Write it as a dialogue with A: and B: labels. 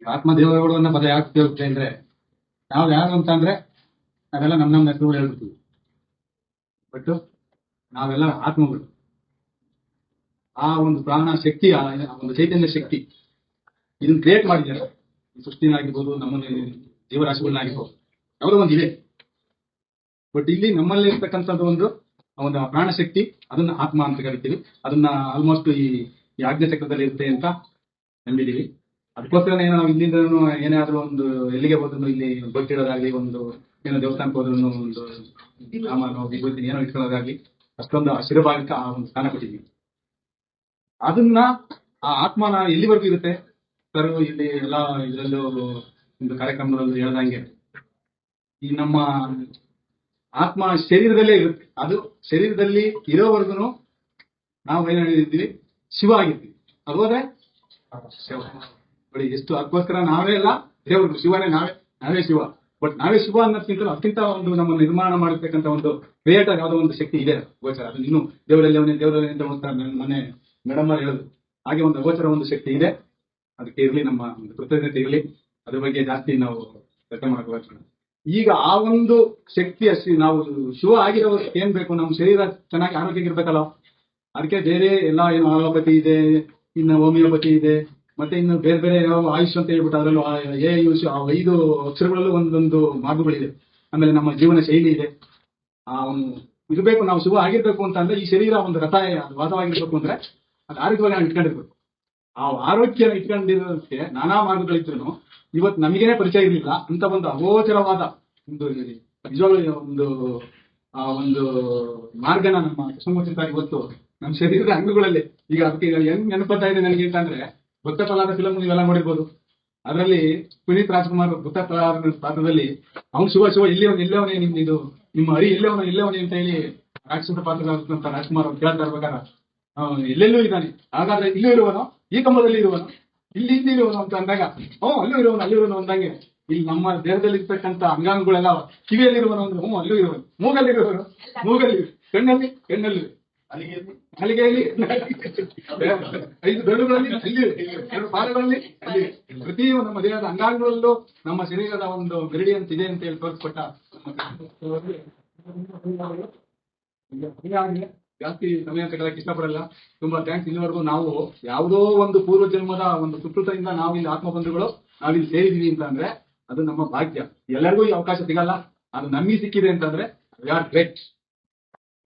A: ಆತ್ಮದೇವರುಗಳು ಅನ್ನೋ ಪದ ಯಾಕೆ ಉಪಯೋಗಿಸುತ್ತೆ ಅಂದ್ರೆ ನಾವು ಯಾರು ಅಂತ ಅಂದ್ರೆ ನಾವೆಲ್ಲ ನಮ್ಮ ಹೆಸರುಗಳು ಹೇಳ್ಬಿಡ್ತೀವಿ. ಬಟ್ ನಾವೆಲ್ಲ ಆತ್ಮಗಳು. ಆ ಒಂದು ಪ್ರಾಣ ಶಕ್ತಿ, ಆ ಒಂದು ಚೈತನ್ಯ ಶಕ್ತಿ ಇದನ್ನ ಕ್ರಿಯೇಟ್ ಮಾಡಿದ್ದಾರೆ. ಈ ಸೃಷ್ಟಿನಾಗಿರ್ಬೋದು, ನಮ್ಮ ಜೀವರಾಶಿಗಳನ್ನಾಗಿರ್ಬೋದು, ಯಾವುದೋ ಒಂದು ಇದೆ. ಬಟ್ ಇಲ್ಲಿ ನಮ್ಮಲ್ಲಿ ಇರ್ತಕ್ಕಂಥದ್ದು ಒಂದು ಪ್ರಾಣ ಶಕ್ತಿ, ಅದನ್ನ ಆತ್ಮ ಅಂತ ಕರಿತೀವಿ. ಅದನ್ನ ಆಲ್ಮೋಸ್ಟ್ ಈ ಆಜ್ಞಾ ಚಕ್ರದಲ್ಲಿ ಇರುತ್ತೆ ಅಂತ ನಂಬಿದೀವಿ. ಅದಕ್ಕೋಸ್ಕರ ನಾವು ಇಲ್ಲಿಂದ ಏನಾದ್ರೂ ಒಂದು ಎಲ್ಲಿಗೆ ಹೋದ್ರು, ಇಲ್ಲಿ ಗೊತ್ತಿರೋದಾಗ್ಲಿ, ಒಂದು ಏನೋ ದೇವಸ್ಥಾನಕ್ಕೆ ಹೋದ್ರು ಒಂದು ಸಾಮಾನು ವಿಭೂತಿ ಏನೋ ಇಟ್ಕೊಳ್ಳೋದಾಗ್ಲಿ, ಅಷ್ಟೊಂದು ಶಿರಭಾಗಕ್ಕೆ ಆ ಒಂದು ಸ್ಥಾನ ಕೊಟ್ಟಿದ್ವಿ. ಅದನ್ನ ಆ ಆತ್ಮನ ಎಲ್ಲಿವರೆಗೂ ಇರುತ್ತೆ ಸರ್, ಇಲ್ಲಿ ಎಲ್ಲ ಇದರಲ್ಲೂ ಒಂದು ಕಾರ್ಯಕ್ರಮದಲ್ಲೂ ಹೇಳ್ದಂಗೆ ಈ ನಮ್ಮ ಆತ್ಮ ಶರೀರದಲ್ಲೇ ಇರುತ್ತೆ. ಅದು ಶರೀರದಲ್ಲಿ ಇರೋವರೆಗೂ ನಾವು ಏನ್ ಹೇಳಿರ್ತೀವಿ, ಶಿವ ಆಗಿರ್ತೀವಿ. ಅದು ಹೋದ್ರೆ ಶಿವ ನೋಡಿ ಎಷ್ಟು. ಅದಕ್ಕೋಸ್ಕರ ನಾವೇ ಎಲ್ಲ ದೇವರು, ಶಿವನೇ ನಾವೇ ಶಿವ. ಬಟ್ ನಾವೇ ಶಿವ ಅನ್ನೋದಕ್ಕಿಂತ ಅದಕ್ಕಿಂತ ಒಂದು ನಮ್ಮ ನಿರ್ಮಾಣ ಮಾಡಿರ್ತಕ್ಕಂಥ ಒಂದು ಕ್ರಿಯೇಟರ್ ಯಾವುದೋ ಒಂದು ಶಕ್ತಿ ಇದೆ ಗೋಚರ. ಅದು ಇನ್ನು ದೇವರಲ್ಲಿ ಅಂತ ಮೊನ್ನೆ ಮೇಡಮ್ ಹೇಳುದು ಹಾಗೆ ಒಂದು ಗೋಚರ ಒಂದು ಶಕ್ತಿ ಇದೆ. ಅದಕ್ಕೆ ಇರಲಿ ನಮ್ಮ ಒಂದು ಕೃತಜ್ಞತೆ ಇರಲಿ. ಅದ್ರ ಬಗ್ಗೆ ಜಾಸ್ತಿ ನಾವು ಚರ್ಚೆ ಮಾಡಬೇಕು. ಈಗ ಆ ಒಂದು ಶಕ್ತಿಯ ನಾವು ಶಿವ ಆಗಿರೋ ಏನ್ ಬೇಕು, ನಮ್ಮ ಶರೀರ ಚೆನ್ನಾಗಿ ಆರೋಗ್ಯ ಇರ್ಬೇಕಲ್ಲ. ಅದಕ್ಕೆ ಬೇರೆ ಎಲ್ಲ ಏನು ಅಲೋಪತಿ ಇದೆ, ಇನ್ನು ಹೋಮಿಯೋಪತಿ ಇದೆ, ಮತ್ತೆ ಇನ್ನು ಬೇರೆ ಬೇರೆ ಯಾವ ಆಯುಷ್ ಅಂತ ಹೇಳ್ಬಿಟ್ಟು ಅದರಲ್ಲೂ 5 ಅಕ್ಷರಗಳಲ್ಲೂ ಒಂದೊಂದು ಮಾರ್ಗಗಳಿದೆ. ಆಮೇಲೆ ನಮ್ಮ ಜೀವನ ಶೈಲಿ ಇದೆ. ಇರಬೇಕು ನಾವು ಶಿವ ಆಗಿರ್ಬೇಕು ಅಂತ ಅಂದ್ರೆ ಈ ಶರೀರ ಒಂದು ರಥ ವಾಸವಾಗಿರ್ಬೇಕು ಅಂದ್ರೆ ಅದು ಆರೋಗ್ಯವಾಗಿ ನಾವು ಇಟ್ಕೊಂಡಿರ್ಬೇಕು. ಆ ಆರೋಗ್ಯ ಇಟ್ಕೊಂಡಿರೋದಕ್ಕೆ ನಾನಾ ಮಾರ್ಗಗಳಿದ್ರು ಇವತ್ತು ನಮಗೇನೆ ಪರಿಚಯ ಇರಲಿಲ್ಲ ಅಂತ ಒಂದು ಅಗೋಚರವಾದ ಒಂದು ನಿಜವಾಗ್ಲೂ ಒಂದು ಮಾರ್ಗನ ನಮ್ಮ ಕೃಷ್ಣಮೂರ್ತಿ ಇವತ್ತು ನಮ್ಮ ಶರೀರದ ಅಂಗಗಳಲ್ಲಿ ಈಗ ಅದಕ್ಕೆ ಹೆಂಗ್ ನೆನಪತ್ತಾ ಇದೆ ನನಗೆ ಅಂತಂದ್ರೆ, ಭಕ್ತ ಪ್ರಹ್ಲಾದ ಫಿಲಂ ನೀವೆಲ್ಲ ನೋಡಿರ್ಬೋದು. ಅದರಲ್ಲಿ ಪುನೀತ್ ರಾಜ್ಕುಮಾರ್ ಭಕ್ತ ಪ್ರಹ್ಲಾದ ಪಾತ್ರದಲ್ಲಿ ಅವ್ನು ಶಿವ ಎಲ್ಲವನೇ ನಿಮ್ದು ನಿಮ್ಮ ಹರಿ ಎಲ್ಲವನೇ ಅಂತ ಹೇಳಿ ರಾಕ್ಷಸ ಪಾತ್ರ ರಾಜ್ಕುಮಾರ್ ಅವ್ರು ಕೇಳ್ತಾ ಇರ್ಬೇಕಾರ ಎಲ್ಲೆಲ್ಲೂ ಇದ್ದಾನೆ, ಹಾಗಾದ್ರೆ ಇಲ್ಲೂ ಇರುವನು, ಈ ಕಂಬದಲ್ಲಿ ಇರುವನು, ಇಲ್ಲಿ ಇರುವನು ಅಂತ ಅಂದಾಗ ಅಲ್ಲೂ ಇರುವನು ಅಂದಂಗೆ ಇಲ್ಲಿ ನಮ್ಮ ದೇಹದಲ್ಲಿ ಇರ್ತಕ್ಕಂಥ ಅಂಗಾಂಗಗಳೆಲ್ಲ ಕಿವಿಯಲ್ಲಿರುವನು ಅಂದ್ರೆ ಅಲ್ಲೂ ಇರುವನು, ಮೂಗಲ್ಲಿ ಕಣ್ಣಲ್ಲಿ ಹಲಿಗೆಯಲ್ಲಿ 5 ಬೆರಳುಗಳಲ್ಲಿ ಅಲ್ಲಿ 2 ಪಾದಗಳಲ್ಲಿ ಅಲ್ಲಿ ಪ್ರತಿಯೊಂದು ನಮ್ಮ ದೇಹದ ಅಂಗಾಂಗಗಳಲ್ಲೂ ನಮ್ಮ ಶರೀರದ ಒಂದು ಗರಡಿ ಅಂತ ಇದೆ ಅಂತ ಹೇಳಿ ತೋರಿಸ್ಕೊಟ್ಟ ಜಾಸ್ತಿ ಸಮಯ ತಗೊಳ್ಳಕ್ಕೆ ಇಷ್ಟಪಡಲ್ಲ. ತುಂಬಾ ಥ್ಯಾಂಕ್ಸ್. ಇಲ್ಲಿವರೆಗೂ ನಾವು ಯಾವುದೋ ಒಂದು ಪೂರ್ವ ಜನ್ಮದ ಒಂದು ಸುಕೃತದಿಂದ ನಾವು ಇಲ್ಲಿ ಆತ್ಮಬಂಧುಗಳು ನಾವಿಲ್ಲಿ ಸೇರಿದೀವಿ ಅಂತ ಅಂದ್ರೆ ಅದು ನಮ್ಮ ಭಾಗ್ಯ. ಎಲ್ಲರಿಗೂ ಈ ಅವಕಾಶ ಸಿಗಲ್ಲ. ಅದು ನಮಗೆ ಸಿಕ್ಕಿದೆ ಅಂತಂದ್ರೆ ವಿ ಆರ್ ಗ್ರೇಟ್.